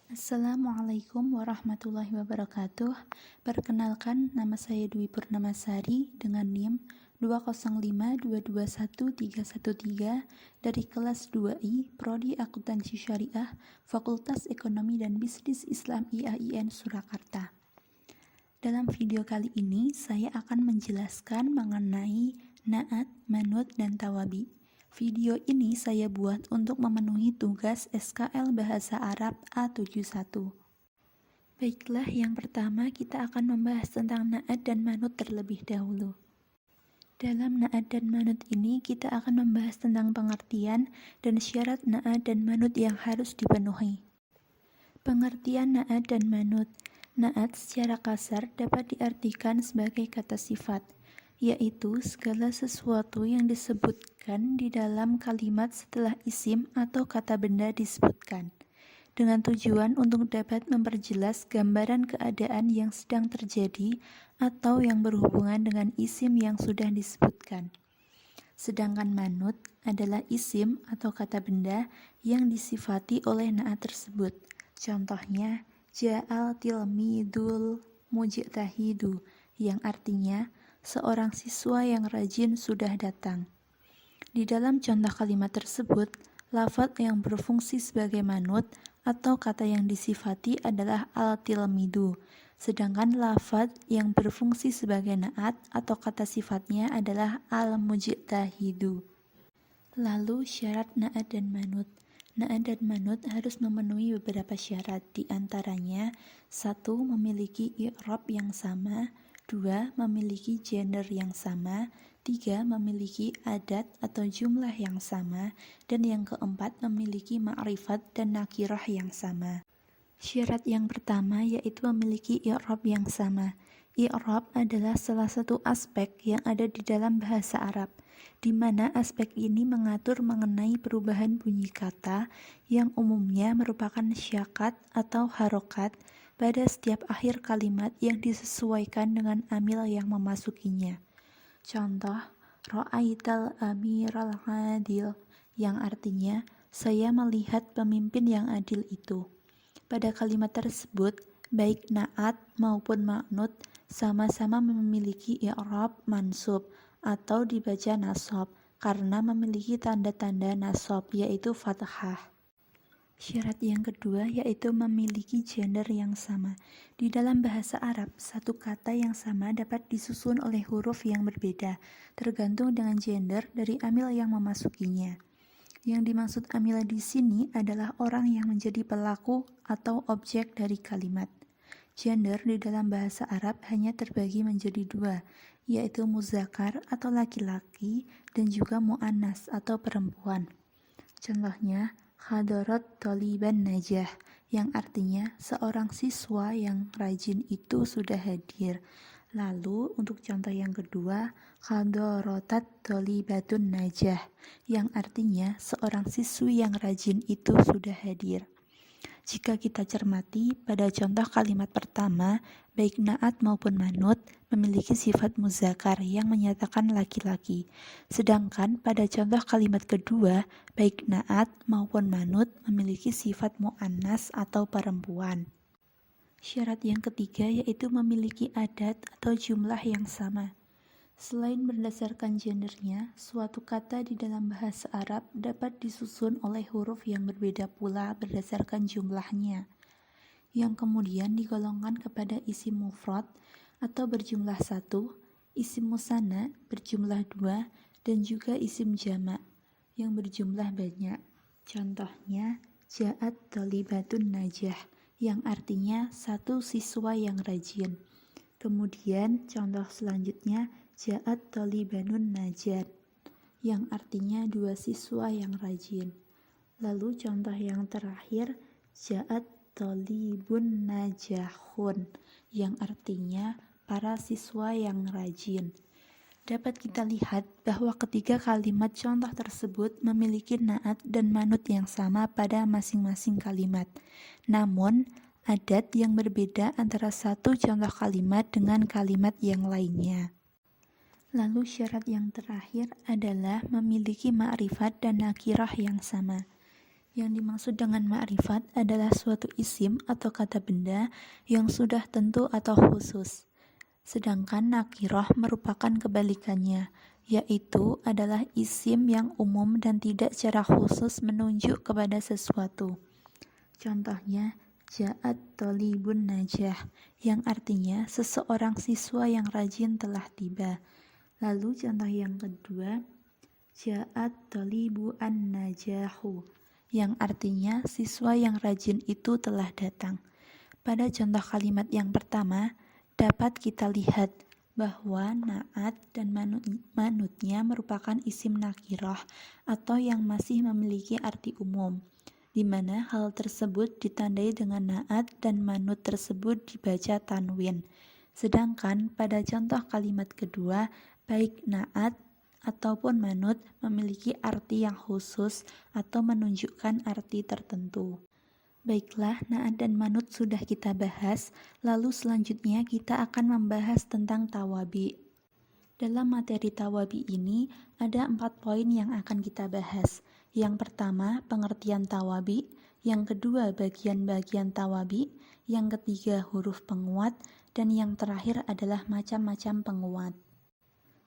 Assalamualaikum warahmatullahi wabarakatuh. Perkenalkan, nama saya Dwi Purnamasari dengan NIM 205221313 dari kelas 2I Prodi Akuntansi Syariah Fakultas Ekonomi dan Bisnis Islam IAIN Surakarta. Dalam video kali ini, saya akan menjelaskan mengenai na'at, manut, dan tawabi. Video ini saya buat untuk memenuhi tugas SKL Bahasa Arab A71. Baiklah, yang pertama kita akan membahas tentang na'at dan manut terlebih dahulu. Dalam na'at dan manut ini, kita akan membahas tentang pengertian dan syarat na'at dan manut yang harus dipenuhi. Pengertian na'at dan manut. Na'at secara kasar dapat diartikan sebagai kata sifat, yaitu segala sesuatu yang disebutkan di dalam kalimat setelah isim atau kata benda disebutkan, dengan tujuan untuk dapat memperjelas gambaran keadaan yang sedang terjadi atau yang berhubungan dengan isim yang sudah disebutkan. Sedangkan manut adalah isim atau kata benda yang disifati oleh na'at tersebut. Contohnya, ja'al tilmidul mujtahidu, yang artinya seorang siswa yang rajin sudah datang. Di dalam contoh kalimat tersebut, lafadz yang berfungsi sebagai manut atau kata yang disifati adalah al-tilmidu, sedangkan lafadz yang berfungsi sebagai na'at atau kata sifatnya adalah al-mujtahidu. Lalu syarat na'at dan manut. Na'at dan manut harus memenuhi beberapa syarat, di antaranya 1. Memiliki i'rab yang sama, 2. Memiliki gender yang sama, 3. Memiliki adat atau jumlah yang sama, dan yang keempat memiliki ma'rifat dan nakirah yang sama. Syarat yang pertama yaitu memiliki i'rab yang sama. I'rab adalah salah satu aspek yang ada di dalam bahasa Arab, di mana aspek ini mengatur mengenai perubahan bunyi kata yang umumnya merupakan syakat atau harokat pada setiap akhir kalimat yang disesuaikan dengan amil yang memasukinya. Contoh, ra'aital amiral adil, yang artinya saya melihat pemimpin yang adil itu. Pada kalimat tersebut, baik na'at maupun ma'nut sama-sama memiliki i'rab mansub atau dibaca nasab karena memiliki tanda-tanda nasab yaitu fathah. Syarat yang kedua yaitu memiliki gender yang sama. Di dalam bahasa Arab, satu kata yang sama dapat disusun oleh huruf yang berbeda, tergantung dengan gender dari amil yang memasukinya. Yang dimaksud amil di sini adalah orang yang menjadi pelaku atau objek dari kalimat. Gender di dalam bahasa Arab hanya terbagi menjadi dua, yaitu muzakkar atau laki-laki dan juga mu'annas atau perempuan. Contohnya, hadarat thaliban najah, yang artinya seorang siswa yang rajin itu sudah hadir. Lalu untuk contoh yang kedua, hadaratat thalibatun najah, yang artinya seorang siswi yang rajin itu sudah hadir. Jika kita cermati pada contoh kalimat pertama, baik na'at maupun manut memiliki sifat muzakkar yang menyatakan laki-laki. Sedangkan pada contoh kalimat kedua, baik na'at maupun manut memiliki sifat mu'annas atau perempuan. Syarat yang ketiga yaitu memiliki adat atau jumlah yang sama. Selain berdasarkan gendernya, suatu kata di dalam bahasa Arab dapat disusun oleh huruf yang berbeda pula berdasarkan jumlahnya, yang kemudian digolongkan kepada isim mufrad atau berjumlah 1, isim musanna berjumlah 2, dan juga isim jamak yang berjumlah banyak. Contohnya, ja'at thalibatun najah, yang artinya satu siswa yang rajin. Kemudian contoh selanjutnya, ja'at thalibanun najat, yang artinya dua siswa yang rajin. Lalu contoh yang terakhir, ja'at thalibun najahun, yang artinya para siswa yang rajin. Dapat kita lihat bahwa ketiga kalimat contoh tersebut memiliki na'at dan manut yang sama pada masing-masing kalimat. Namun, adat yang berbeda antara satu contoh kalimat dengan kalimat yang lainnya. Lalu syarat yang terakhir adalah memiliki ma'rifat dan nakirah yang sama. Yang dimaksud dengan ma'rifat adalah suatu isim atau kata benda yang sudah tentu atau khusus. Sedangkan nakirah merupakan kebalikannya, yaitu adalah isim yang umum dan tidak secara khusus menunjuk kepada sesuatu. Contohnya, ja'at thalibun najah, yang artinya seseorang siswa yang rajin telah tiba. Lalu contoh yang kedua, ja'at thalibu an-najahu, yang artinya siswa yang rajin itu telah datang. Pada contoh kalimat yang pertama, dapat kita lihat bahwa na'at dan manutnya merupakan isim nakirah atau yang masih memiliki arti umum, di mana hal tersebut ditandai dengan na'at dan manut tersebut dibaca tanwin. Sedangkan pada contoh kalimat kedua, baik na'at ataupun manut memiliki arti yang khusus atau menunjukkan arti tertentu. Baiklah, na'at dan manut sudah kita bahas, lalu selanjutnya kita akan membahas tentang tawabi. Dalam materi tawabi ini, ada 4 poin yang akan kita bahas. Yang pertama, pengertian tawabi. Yang kedua, bagian-bagian tawabi. Yang ketiga, huruf penguat. Dan yang terakhir adalah macam-macam penguat.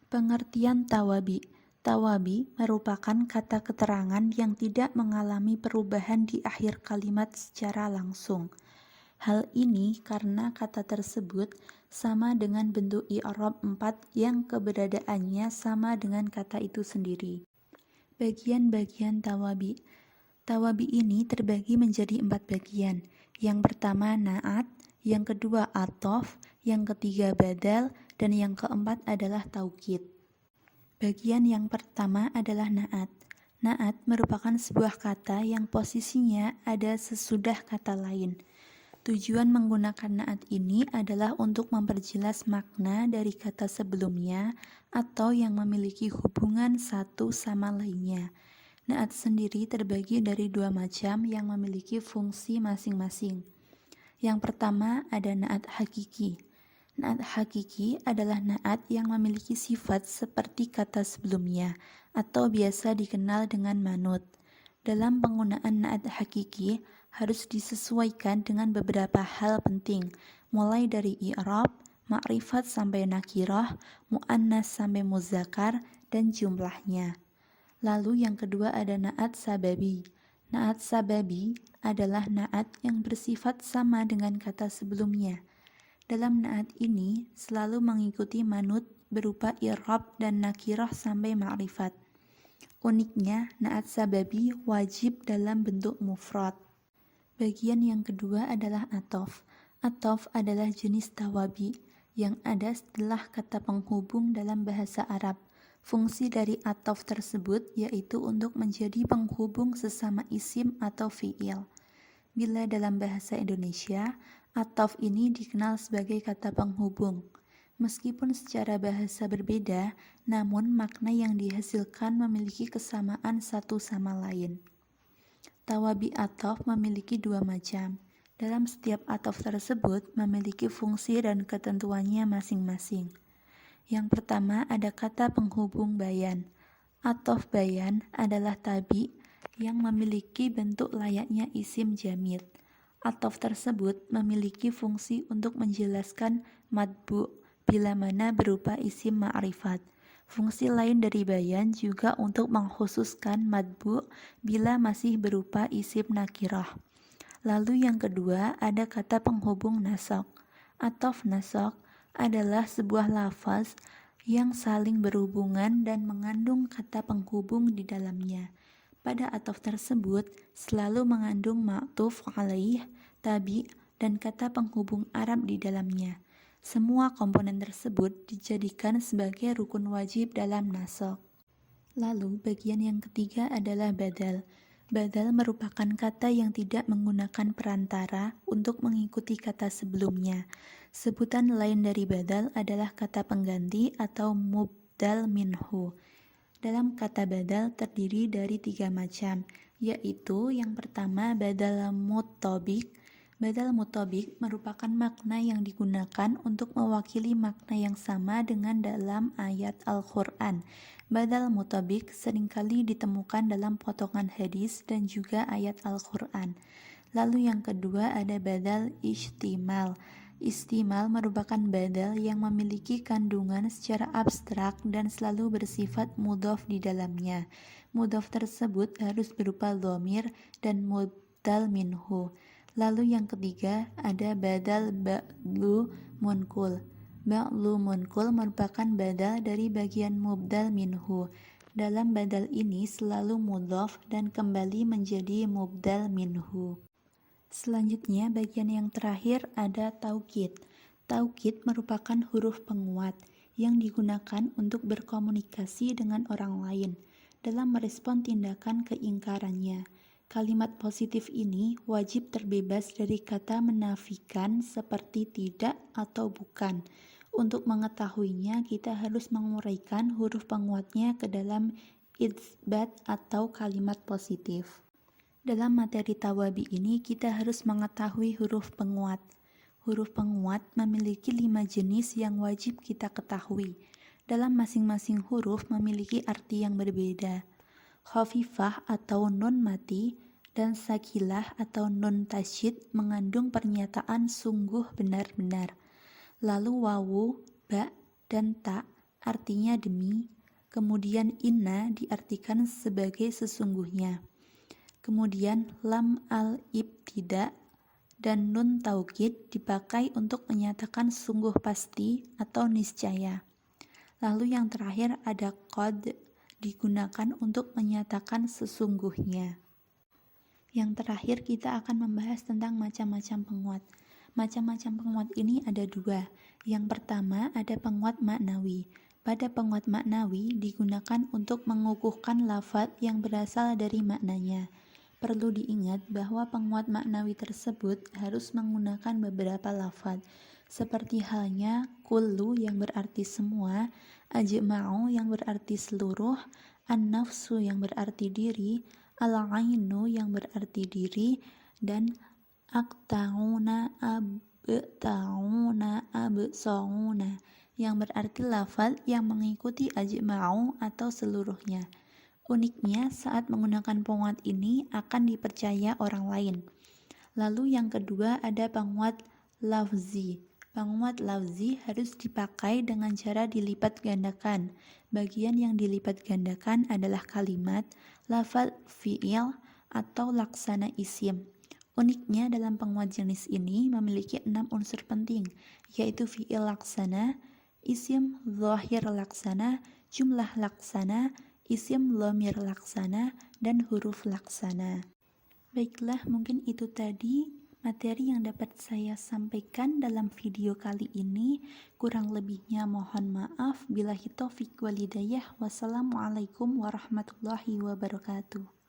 Pengertian tawabi. Tawabi merupakan kata keterangan yang tidak mengalami perubahan di akhir kalimat secara langsung. Hal ini karena kata tersebut sama dengan bentuk i'rab 4 yang keberadaannya sama dengan kata itu sendiri. Bagian-bagian tawabi. Tawabi ini terbagi menjadi 4 bagian. Yang pertama na'at, yang kedua athof, yang ketiga badal, dan yang keempat adalah taukid. Bagian yang pertama adalah na'at. Na'at merupakan sebuah kata yang posisinya ada sesudah kata lain. Tujuan menggunakan na'at ini adalah untuk memperjelas makna dari kata sebelumnya atau yang memiliki hubungan satu sama lainnya. Na'at sendiri terbagi dari 2 macam yang memiliki fungsi masing-masing. Yang pertama ada na'at hakiki. Na'at hakiki adalah na'at yang memiliki sifat seperti kata sebelumnya atau biasa dikenal dengan manut. Dalam penggunaan na'at hakiki harus disesuaikan dengan beberapa hal penting, mulai dari i'rab, ma'rifat sampai nakirah, mu'annas sampai muzakkar, dan jumlahnya. Lalu yang kedua ada na'at sababi. Na'at sababi adalah na'at yang bersifat sama dengan kata sebelumnya. Dalam na'at ini selalu mengikuti manut berupa i'rab dan nakirah sampai ma'rifat. Uniknya, na'at sababi wajib dalam bentuk mufrad. Bagian yang kedua adalah athof. Athof adalah jenis tawabi yang ada setelah kata penghubung dalam bahasa Arab. Fungsi dari athof tersebut yaitu untuk menjadi penghubung sesama isim atau fi'il. Bila dalam bahasa Indonesia, athof ini dikenal sebagai kata penghubung. Meskipun secara bahasa berbeda, namun makna yang dihasilkan memiliki kesamaan satu sama lain. Tawabi athof memiliki 2 macam. Dalam setiap athof tersebut memiliki fungsi dan ketentuannya masing-masing. Yang pertama ada kata penghubung bayan. Athof bayan adalah tabi yang memiliki bentuk layaknya isim jamid. Athof tersebut memiliki fungsi untuk menjelaskan matbu' bila mana berupa isim ma'rifat. Fungsi lain dari bayan juga untuk mengkhususkan matbu' bila masih berupa isim nakirah. Lalu yang kedua ada kata penghubung nasakh. Athof nasakh adalah sebuah lafaz yang saling berhubungan dan mengandung kata penghubung di dalamnya. Pada athof tersebut selalu mengandung ma'tuf alaih, tabi, dan kata penghubung Arab di dalamnya. Semua komponen tersebut dijadikan sebagai rukun wajib dalam nasakh. Lalu bagian yang ketiga adalah badal. Badal merupakan kata yang tidak menggunakan perantara untuk mengikuti kata sebelumnya. Sebutan lain dari badal adalah kata pengganti atau mubdal minhu. Dalam kata badal terdiri dari 3 macam, yaitu yang pertama badal muttabiq, Badal mutabik merupakan makna yang digunakan untuk mewakili makna yang sama dengan dalam ayat Al-Quran. Badal mutabik seringkali ditemukan dalam potongan hadis dan juga ayat Al-Quran. Lalu yang kedua ada badal ihtimal. Ihtimal merupakan badal yang memiliki kandungan secara abstrak dan selalu bersifat mudhof di dalamnya. Mudhof tersebut harus berupa dhamir dan mubdal minhu. Lalu yang ketiga ada badal ba'lu munkul. Ba'lu munkul merupakan badal dari bagian mubdal minhu. Dalam badal ini selalu mudhof dan kembali menjadi mubdal minhu. Selanjutnya bagian yang terakhir ada taukid. Taukid merupakan huruf penguat yang digunakan untuk berkomunikasi dengan orang lain dalam merespon tindakan keingkarannya. Kalimat positif ini wajib terbebas dari kata menafikan seperti tidak atau bukan. Untuk mengetahuinya, kita harus menguraikan huruf penguatnya ke dalam itsbat atau kalimat positif. Dalam materi tawabi ini, kita harus mengetahui huruf penguat. Huruf penguat memiliki 5 jenis yang wajib kita ketahui. Dalam masing-masing huruf memiliki arti yang berbeda. Khafifah atau nun mati dan sakilah atau nun tasyid mengandung pernyataan sungguh benar-benar. Lalu wawu, ba, dan ta artinya demi, kemudian inna diartikan sebagai sesungguhnya. Kemudian lam al-ibtida dan nun taukid dipakai untuk menyatakan sungguh pasti atau niscaya. Lalu yang terakhir ada qad digunakan untuk menyatakan sesungguhnya. Yang terakhir kita akan membahas tentang macam-macam penguat. Macam-macam penguat ini ada 2. Yang pertama ada penguat maknawi. Pada penguat maknawi digunakan untuk mengukuhkan lafadz yang berasal dari maknanya. Perlu diingat bahwa penguat maknawi tersebut harus menggunakan beberapa lafadz, seperti halnya kullu yang berarti semua, ajma'u yang berarti seluruh, an-nafsu yang berarti diri, al-ainu yang berarti diri, dan aqta'una absa'una yang berarti lafaz yang mengikuti ajma'u atau seluruhnya. Uniknya saat menggunakan penguat ini akan dipercaya orang lain. Lalu yang kedua ada penguat lafzi. Penguat lafzi harus dipakai dengan cara dilipat gandakan. Bagian yang dilipat gandakan adalah kalimat, lafaz fi'il, atau laksana isim. Uniknya dalam penguat jenis ini memiliki 6 unsur penting, yaitu fi'il laksana, isim zahir laksana, jumlah laksana, isim dhamir laksana, dan huruf laksana. Baiklah, mungkin itu tadi materi yang dapat saya sampaikan dalam video kali ini. Kurang lebihnya mohon maaf. Billahi taufiq wal hidayah. Wassalamualaikum warahmatullahi wabarakatuh.